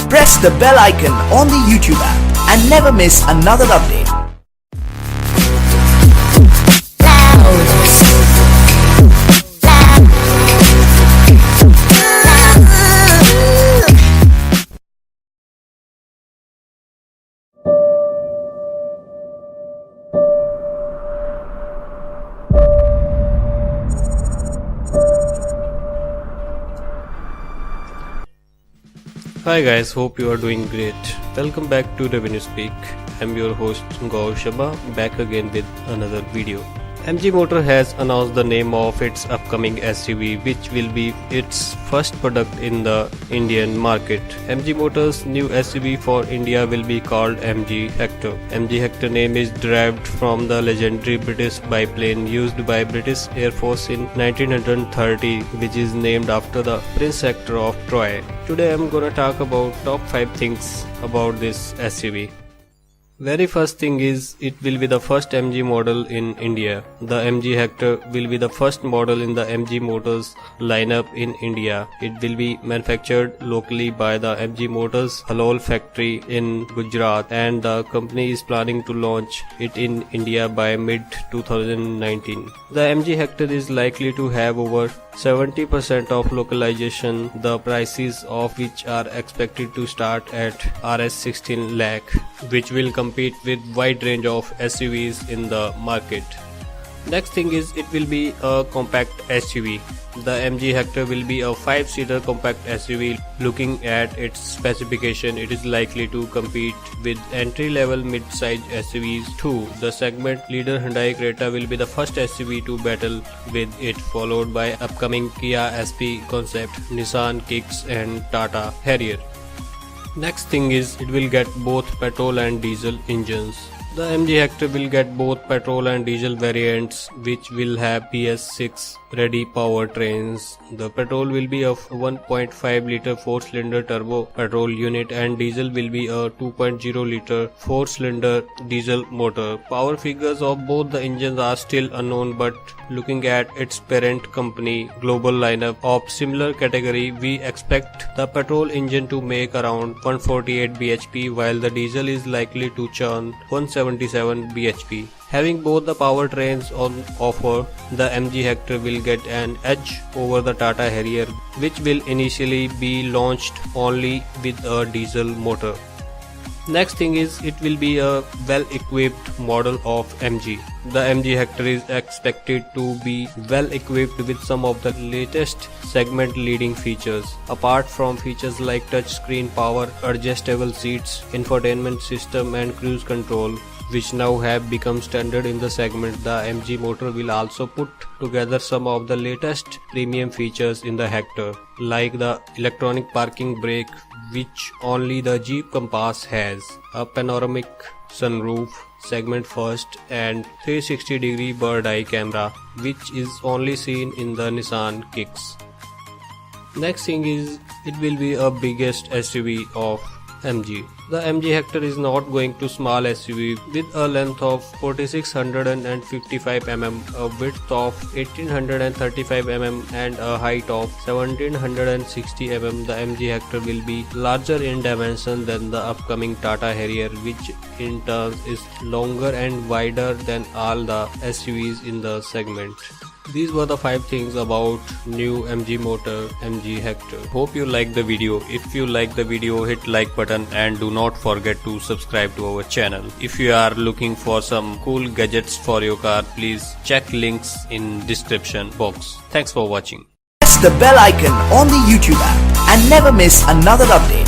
Press the bell icon on the YouTube app and never miss another update. Hi guys, hope you are doing great. Welcome back to Revenue Speak. I'm your host Gaurav Sharma, back again with another video. MG Motor has announced the name of its upcoming SUV, which will be its first product in the Indian market. MG Motor's new SUV for India will be called MG Hector. MG Hector name is derived from the legendary British biplane used by British Air Force in 1930, which is named after the Prince Hector of Troy. Today I'm gonna talk about top 5 things about this SUV. Very first thing is, it will be the first MG model in India. The MG Hector will be the first model in the MG Motors lineup in India. It will be manufactured locally by the MG Motors Halol factory in Gujarat, and the company is planning to launch it in India by mid 2019. The MG Hector is likely to have over 70% of localization, the prices of which are expected to start at Rs 16 lakh, which will compete with wide range of SUVs in the market. Next thing is, it will be a compact SUV. The MG Hector will be a 5-seater compact SUV. Looking at its specification, it is likely to compete with entry-level mid-size SUVs too. The segment leader Hyundai Creta will be the first SUV to battle with it, followed by upcoming Kia SP concept, Nissan Kicks and Tata Harrier. Next thing is, it will get both petrol and diesel engines. The MG Hector will get both petrol and diesel variants, which will have PS6 ready powertrains. The petrol will be a 1.5 liter 4-cylinder turbo petrol unit, and diesel will be a 2.0 liter 4-cylinder diesel motor. Power figures of both the engines are still unknown, but looking at its parent company global lineup of similar category, we expect the petrol engine to make around 148 bhp, while the diesel is likely to churn 177 bhp. Having both the powertrains on offer, the MG Hector will get an edge over the Tata Harrier, which will initially be launched only with a diesel motor. Next thing is, it will be a well-equipped model of MG. The MG Hector is expected to be well-equipped with some of the latest segment-leading features. Apart from features like touchscreen power, adjustable seats, infotainment system and cruise control, which now have become standard in the segment, the MG Motor will also put together some of the latest premium features in the Hector, like the electronic parking brake, which only the Jeep Compass has, a panoramic sunroof, segment first, and 360-degree bird-eye camera, which is only seen in the Nissan Kicks. Next thing is, it will be a biggest SUV of MG. The MG Hector is not going to small SUV with a length of 4655 mm, a width of 1835 mm and a height of 1760 mm. The MG Hector will be larger in dimension than the upcoming Tata Harrier, which in turn is longer and wider than all the SUVs in the segment. These were the 5 things about new MG Motor MG Hector. Hope you liked the video. If you like the video, hit like button and do not forget to subscribe to our channel. If you are looking for some cool gadgets for your car, please check links in description box. Thanks for watching. Press the bell icon on the YouTube app and never miss another update.